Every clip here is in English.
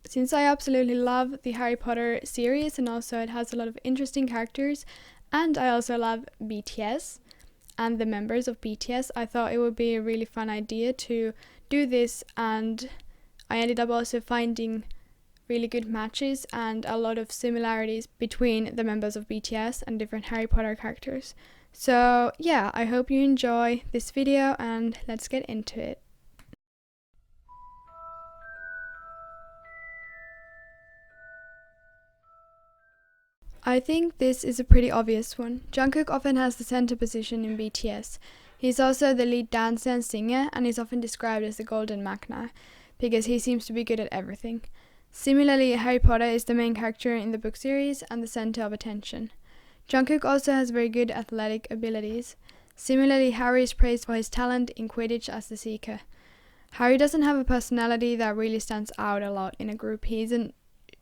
Since I absolutely love the Harry Potter series and also it has a lot of interesting characters, and I also love BTS and the members of BTS, I thought it would be a really fun idea to do this, and I ended up also finding really good matches and a lot of similarities between the members of BTS and different Harry Potter characters. So yeah, I hope you enjoy this video and let's get into it. I think this is a pretty obvious one. Jungkook often has the center position in BTS. He's also the lead dancer and singer and is often described as the golden Machina because he seems to be good at everything. Similarly, Harry Potter is the main character in the book series and the center of attention. Jungkook also has very good athletic abilities. Similarly, Harry is praised for his talent in Quidditch as the Seeker. Harry doesn't have a personality that really stands out a lot in a group. He isn't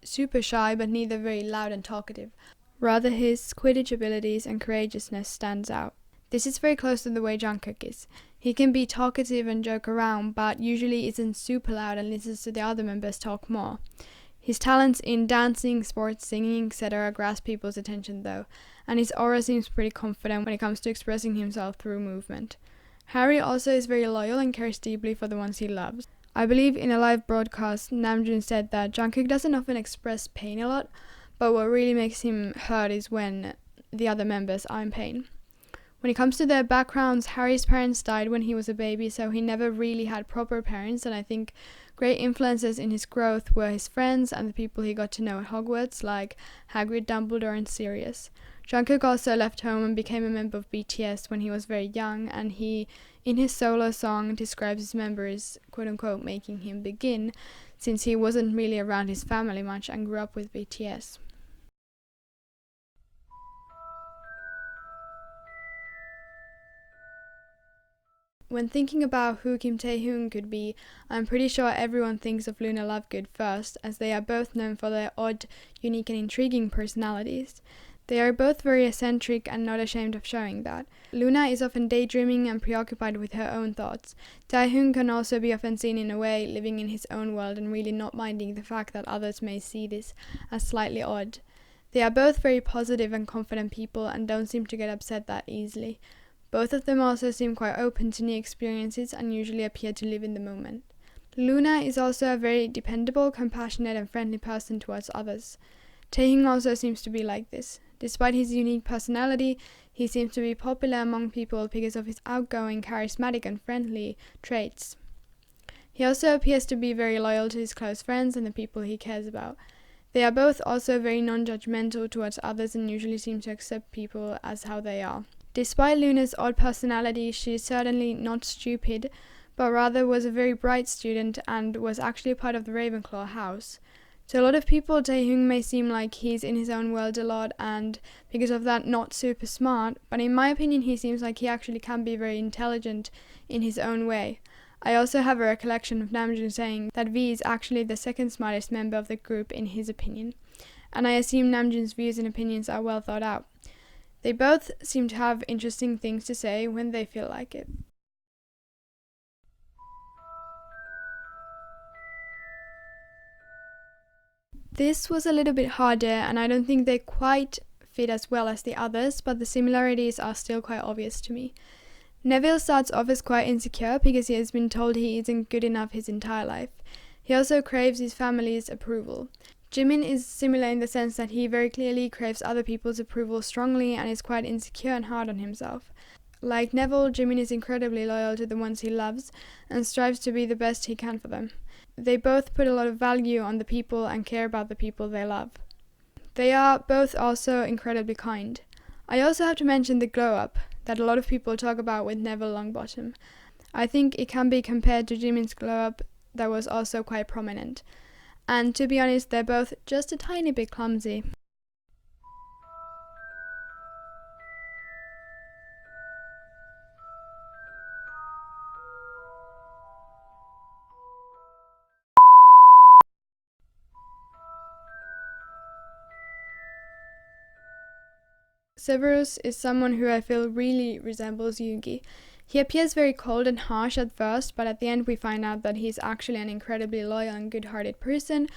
super shy but neither very loud and talkative. Rather, his Quidditch abilities and courageousness stands out. This is very close to the way Jungkook is. He can be talkative and joke around, but usually isn't super loud and listens to the other members talk more. His talents in dancing, sports, singing, etc. grasp people's attention though, and his aura seems pretty confident when it comes to expressing himself through movement. Harry also is very loyal and cares deeply for the ones he loves. I believe in a live broadcast, Namjoon said that Jungkook doesn't often express pain a lot, but what really makes him hurt is when the other members are in pain. When it comes to their backgrounds, Harry's parents died when he was a baby, so he never really had proper parents, and I think great influences in his growth were his friends and the people he got to know at Hogwarts, like Hagrid, Dumbledore and Sirius. Jungkook also left home and became a member of BTS when he was very young, and he, in his solo song, describes his members, quote-unquote, making him begin, since he wasn't really around his family much and grew up with BTS. When thinking about who Kim Taehyung could be, I'm pretty sure everyone thinks of Luna Lovegood first, as they are both known for their odd, unique and intriguing personalities. They are both very eccentric and not ashamed of showing that. Luna is often daydreaming and preoccupied with her own thoughts. Taehyung can also be often seen in a way living in his own world and really not minding the fact that others may see this as slightly odd. They are both very positive and confident people and don't seem to get upset that easily. Both of them also seem quite open to new experiences and usually appear to live in the moment. Luna is also a very dependable, compassionate and friendly person towards others. Taehyung also seems to be like this. Despite his unique personality, he seems to be popular among people because of his outgoing, charismatic and friendly traits. He also appears to be very loyal to his close friends and the people he cares about. They are both also very non-judgmental towards others and usually seem to accept people as how they are. Despite Luna's odd personality, she is certainly not stupid, but rather was a very bright student and was actually part of the Ravenclaw house. To a lot of people, Taehyung may seem like he's in his own world a lot and because of that not super smart, but in my opinion he seems like he actually can be very intelligent in his own way. I also have a recollection of Namjoon saying that V is actually the second smartest member of the group in his opinion, and I assume Namjoon's views and opinions are well thought out. They both seem to have interesting things to say when they feel like it. This was a little bit harder and I don't think they quite fit as well as the others, but the similarities are still quite obvious to me. Neville starts off as quite insecure because he has been told he isn't good enough his entire life. He also craves his family's approval. Jimin is similar in the sense that he very clearly craves other people's approval strongly and is quite insecure and hard on himself. Like Neville, Jimin is incredibly loyal to the ones he loves and strives to be the best he can for them. They both put a lot of value on the people and care about the people they love. They are both also incredibly kind. I also have to mention the glow up that a lot of people talk about with Neville Longbottom. I think it can be compared to Jimin's glow up that was also quite prominent. And to be honest, they're both just a tiny bit clumsy. Severus is someone who I feel really resembles Yoongi. He appears very cold and harsh at first, but at the end we find out that he's actually an incredibly loyal and good-hearted person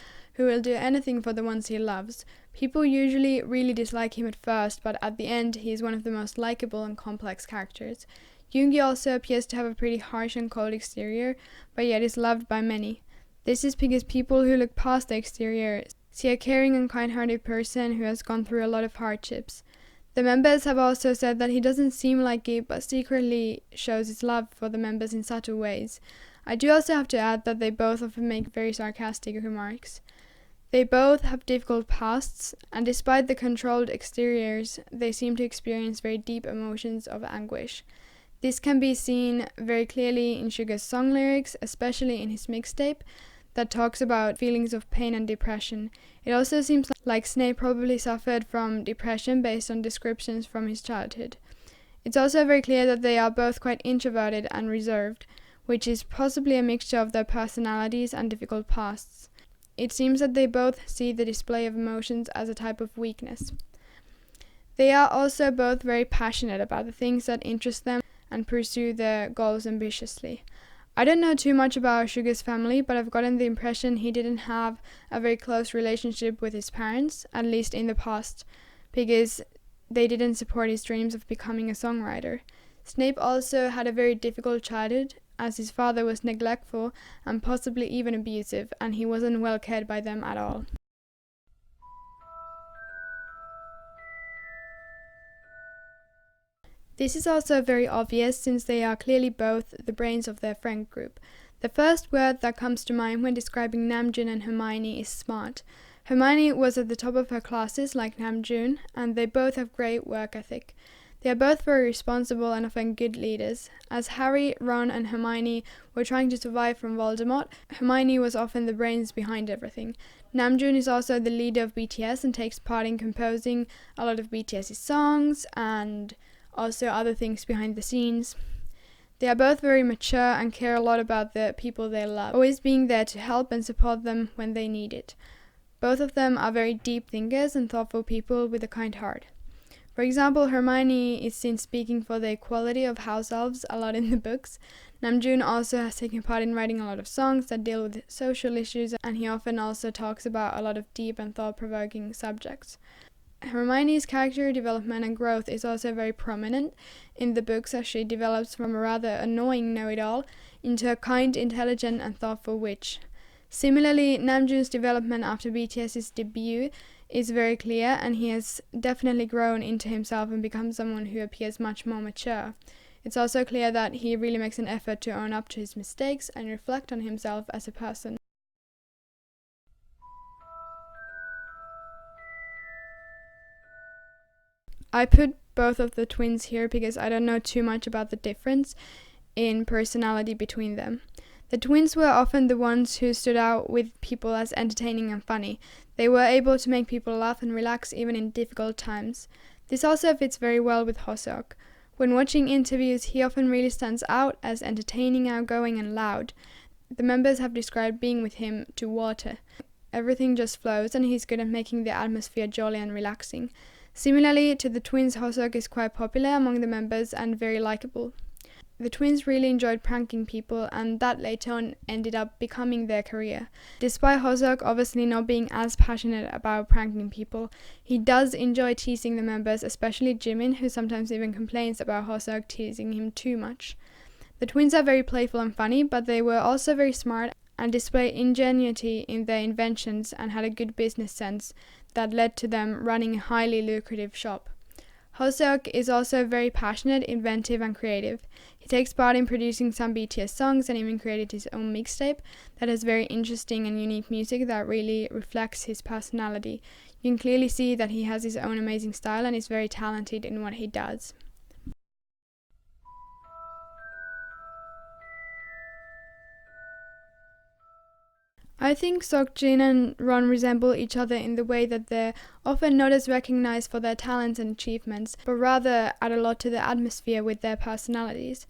who will do anything for the ones he loves. People usually really dislike him at first, but at the end he is one of the most likable and complex characters. Yoongi also appears to have a pretty harsh and cold exterior, but yet is loved by many. This is because people who look past the exterior see a caring and kind-hearted person who has gone through a lot of hardships. The members have also said that he doesn't seem like it, but secretly shows his love for the members in subtle ways. I do also have to add that they both often make very sarcastic remarks. They both have difficult pasts, and despite the controlled exteriors, they seem to experience very deep emotions of anguish. This can be seen very clearly in Suga's song lyrics, especially in his mixtape, that talks about feelings of pain and depression. It also seems like Snape probably suffered from depression based on descriptions from his childhood. It's also very clear that they are both quite introverted and reserved, which is possibly a mixture of their personalities and difficult pasts. It seems that they both see the display of emotions as a type of weakness. They are also both very passionate about the things that interest them and pursue their goals ambitiously. I don't know too much about Suga's family, but I've gotten the impression he didn't have a very close relationship with his parents, at least in the past, because they didn't support his dreams of becoming a songwriter. Snape also had a very difficult childhood, as his father was neglectful and possibly even abusive, and he wasn't well cared by them at all. This is also very obvious since they are clearly both the brains of their friend group. The first word that comes to mind when describing Namjoon and Hermione is smart. Hermione was at the top of her classes like Namjoon, and they both have great work ethic. They are both very responsible and often good leaders. As Harry, Ron and Hermione were trying to survive from Voldemort, Hermione was often the brains behind everything. Namjoon is also the leader of BTS and takes part in composing a lot of BTS's songs and also other things behind the scenes. They are both very mature and care a lot about the people they love, always being there to help and support them when they need it. Both of them are very deep thinkers and thoughtful people with a kind heart. For example, Hermione is seen speaking for the equality of house elves a lot in the books. Namjoon also has taken part in writing a lot of songs that deal with social issues, and he often also talks about a lot of deep and thought-provoking subjects. Hermione's character development and growth is also very prominent in the books as she develops from a rather annoying know-it-all into a kind, intelligent and thoughtful witch. Similarly, Namjoon's development after BTS's debut is very clear, and he has definitely grown into himself and become someone who appears much more mature. It's also clear that he really makes an effort to own up to his mistakes and reflect on himself as a person. I put both of the twins here because I don't know too much about the difference in personality between them. The twins were often the ones who stood out with people as entertaining and funny. They were able to make people laugh and relax even in difficult times. This also fits very well with Hoseok. When watching interviews, he often really stands out as entertaining, outgoing and loud. The members have described being with him to water. Everything just flows and he's good at making the atmosphere jolly and relaxing. Similarly to the twins, Hoseok is quite popular among the members and very likable. The twins really enjoyed pranking people, and that later on ended up becoming their career. Despite Hoseok obviously not being as passionate about pranking people, he does enjoy teasing the members, especially Jimin, who sometimes even complains about Hoseok teasing him too much. The twins are very playful and funny, but they were also very smart and display ingenuity in their inventions and had a good business sense that led to them running a highly lucrative shop. Hoseok is also very passionate, inventive and creative. He takes part in producing some BTS songs and even created his own mixtape that has very interesting and unique music that really reflects his personality. You can clearly see that he has his own amazing style and is very talented in what he does. I think Seokjin and Ron resemble each other in the way that they're often not as recognized for their talents and achievements, but rather add a lot to the atmosphere with their personalities.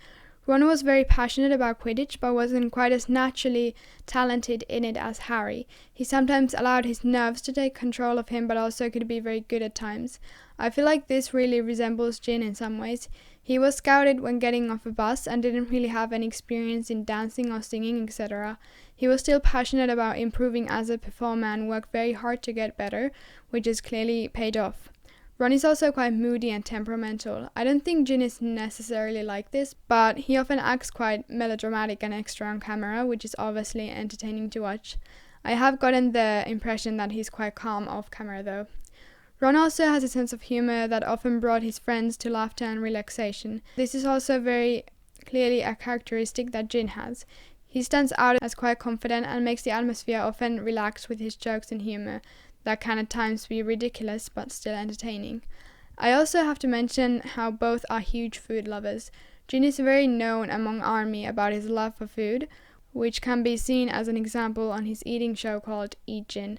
Ron was very passionate about Quidditch, but wasn't quite as naturally talented in it as Harry. He sometimes allowed his nerves to take control of him, but also could be very good at times. I feel like this really resembles Gin in some ways. He was scouted when getting off a bus and didn't really have any experience in dancing or singing, etc. He was still passionate about improving as a performer and worked very hard to get better, which has clearly paid off. Ron is also quite moody and temperamental. I don't think Gin is necessarily like this, but he often acts quite melodramatic and extra on camera, which is obviously entertaining to watch. I have gotten the impression that he's quite calm off camera though. Ron also has a sense of humor that often brought his friends to laughter and relaxation. This is also very clearly a characteristic that Gin has. He stands out as quite confident and makes the atmosphere often relaxed with his jokes and humor that can at times be ridiculous but still entertaining. I also have to mention how both are huge food lovers. Gin is very known among Army about his love for food, which can be seen as an example on his eating show called Eat Gin.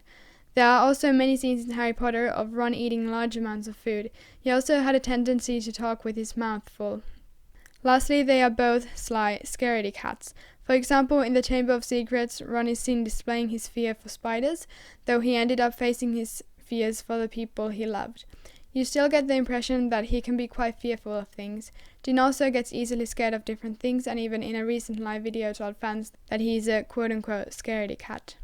There are also many scenes in Harry Potter of Ron eating large amounts of food. He also had a tendency to talk with his mouth full. Lastly, they are both sly, scaredy cats. For example, in the Chamber of Secrets, Ron is seen displaying his fear for spiders, though he ended up facing his fears for the people he loved. You still get the impression that he can be quite fearful of things. Gin also gets easily scared of different things, and even in a recent live video told fans that he's a quote-unquote scaredy cat.